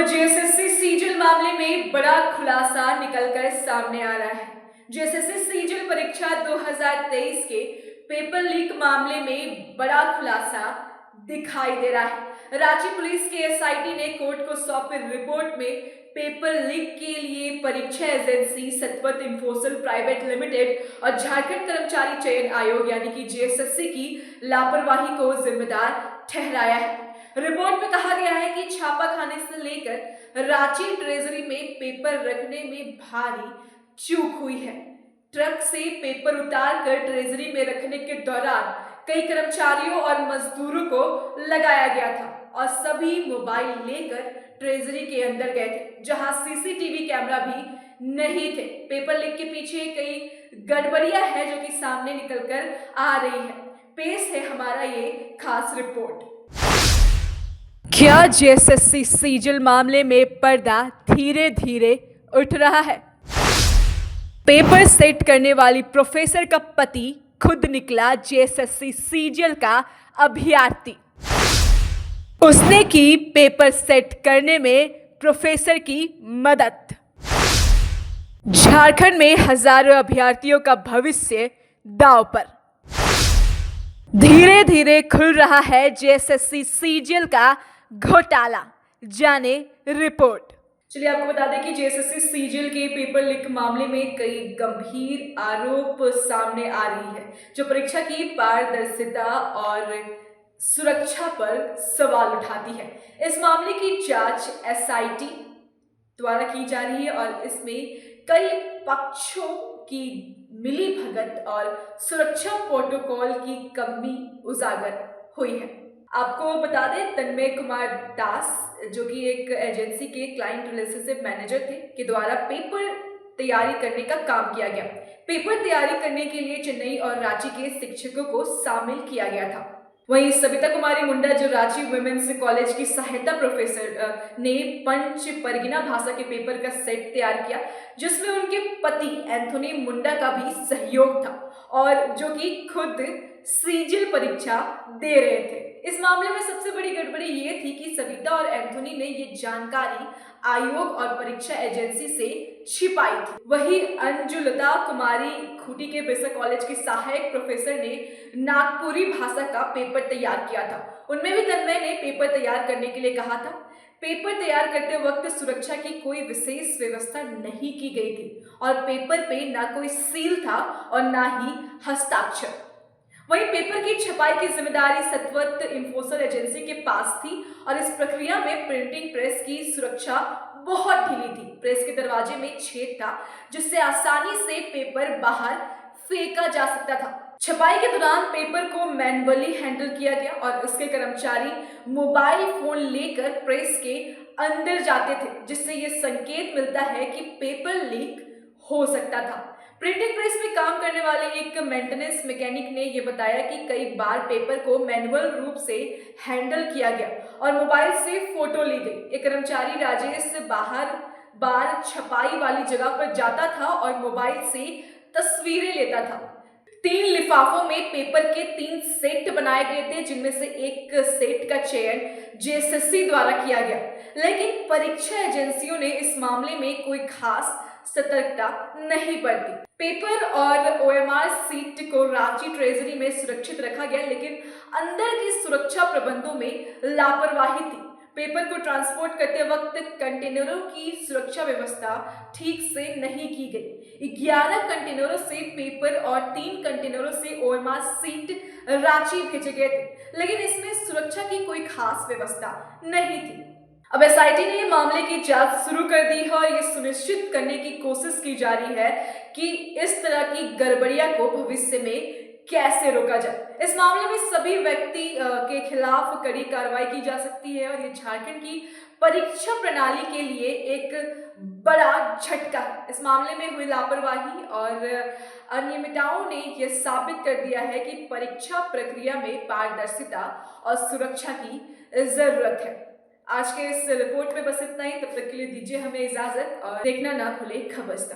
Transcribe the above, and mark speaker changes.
Speaker 1: अब जेएसएससी सीजल मामले में बड़ा खुलासा निकलकर सामने आ रहा है। जेएसएससी सीजल परीक्षा 2023 के पेपर लीक मामले में बड़ा खुलासा दिखाई दे रहा है। रांची पुलिस के एसआईटी ने कोर्ट को सौंपी रिपोर्ट में पेपर लीक के लिए परीक्षा एजेंसी सतवत इंफोसल प्राइवेट लिमिटेड और झारखंड कर्मचारी चयन आयोग यानी कि जेएसएससी की लापरवाही को जिम्मेदार ठहराया है। रिपोर्ट में कहा गया है कि छापा खाने से लेकर रांची ट्रेजरी में पेपर रखने में भारी चूक हुई है। ट्रक से पेपर उतार कर ट्रेजरी में रखने के दौरान कई कर्मचारियों और मजदूरों को लगाया गया था और सभी मोबाइल लेकर ट्रेजरी के अंदर गए थे, जहां सीसीटीवी कैमरा भी नहीं थे। पेपर लीक के पीछे कई गड़बड़ियां है जो कि सामने निकलकर आ रही है। पेश है हमारा ये खास रिपोर्ट। क्या जेएसएससी सीजल मामले में पर्दा धीरे धीरे उठ रहा है? पेपर सेट करने वाली प्रोफेसर का पति खुद निकला जेएसएससी सीजल का अभ्यर्थी। उसने की पेपर सेट करने में प्रोफेसर की मदद। झारखंड में हजारों अभ्यर्थियों का भविष्य दांव पर। धीरे धीरे खुल रहा है जेएसएससी सीजल का घोटाला, जाने रिपोर्ट। चलिए आपको बता दें कि जेएसएससी सीजल के पेपर लीक मामले में कई गंभीर आरोप सामने आ रही है, जो परीक्षा की पारदर्शिता और सुरक्षा पर सवाल उठाती है। इस मामले की जांच एसआईटी द्वारा की जा रही है और इसमें कई पक्षों की मिलीभगत और सुरक्षा प्रोटोकॉल की कमी उजागर हुई है। आपको बता दें, तन्मय कुमार दास जो कि एक एजेंसी के क्लाइंट रिलेशनशिप मैनेजर थे के द्वारा पेपर तैयारी करने का काम किया गया। पेपर तैयारी करने के लिए चेन्नई और रांची के शिक्षकों को शामिल किया गया था। वहीं सविता कुमारी मुंडा जो रांची वुमेन्स कॉलेज की सहायता प्रोफेसर ने पंच परगिना भाषा के पेपर का सेट तैयार किया, जिसमें उनके पति एंथोनी मुंडा का भी सहयोग था और जो कि खुद सीजल परीक्षा दे रहे थे। इस मामले में सबसे बड़ी गड़बड़ी ये थी कि सविता और एंथोनी ने ये जानकारी आयोग और परीक्षा एजेंसी से छिपाई थी। वही अंजुलता कुमारी खूटी के बिरसा कॉलेज की सहायक प्रोफेसर ने नागपुरी भाषा का पेपर तैयार किया था। उनमें भी तन्मय ने पेपर तैयार करने के लिए कहा था। पेपर तैयार करते वक्त सुरक्षा की कोई विशेष व्यवस्था नहीं की गई थी और पेपर पे ना कोई सील था और ना ही हस्ताक्षर। वहीं पेपर की छपाई की जिम्मेदारी सतवत इंफोसल एजेंसी के पास थी और इस प्रक्रिया में प्रिंटिंग प्रेस की सुरक्षा बहुत ढीली थी। प्रेस के दरवाजे में छेद था जिससे आसानी से पेपर बाहर फेंका जा सकता था। छपाई के दौरान पेपर को मैन्युअली हैंडल किया गया और उसके कर्मचारी मोबाइल फोन लेकर प्रेस के अंदर जाते थे, जिससे यह संकेत मिलता है कि पेपर लीक हो सकता था। प्रिंटिंग प्रेस में काम करने वाले एक मेंटेनेंस मैकेनिक ने यह बताया कि कई बार पेपर को मैनुअल रूप से हैंडल किया गया और मोबाइल से फोटो ली गई। एक कर्मचारी राजेश बार छपाई वाली जगह पर जाता था और मोबाइल से तस्वीरें लेता था। 3 लिफाफों में पेपर के 3 सेट बनाए गए थे, जिनमें से एक सेट का चयन जेएसएससी द्वारा किया गया, लेकिन परीक्षा एजेंसियों ने इस मामले में कोई खास सतर्कता नहीं बरती। पेपर और ओएमआर सीट को रांची ट्रेजरी में सुरक्षित रखा गया, लेकिन अंदर की सुरक्षा प्रबंधों में लापरवाही थी। पेपर को ट्रांसपोर्ट करते वक्त कंटेनरों की सुरक्षा व्यवस्था ठीक से नहीं की गई। 11 कंटेनरों से पेपर और 3 कंटेनरों से ओएमआर सीट रांची भेजे गए थे, लेकिन इसमें सुरक्षा की कोई खास व्यवस्था नहीं थी। अब एसआईटी ने मामले की जांच शुरू कर दी है और ये सुनिश्चित करने की कोशिश की जा रही है कि इस तरह की गड़बड़ियां को भविष्य में कैसे रोका जाए। इस मामले में सभी व्यक्ति के खिलाफ कड़ी कार्रवाई की जा सकती है और ये झारखंड की परीक्षा प्रणाली के लिए एक बड़ा झटका है। इस मामले में हुई लापरवाही और अनियमितताओं ने यह साबित कर दिया है कि परीक्षा प्रक्रिया में पारदर्शिता और सुरक्षा की जरूरत है। आज के इस रिपोर्ट में बस इतना ही। तब तक के लिए दीजिए हमें इजाजत और देखना ना भूले खबरस्ता।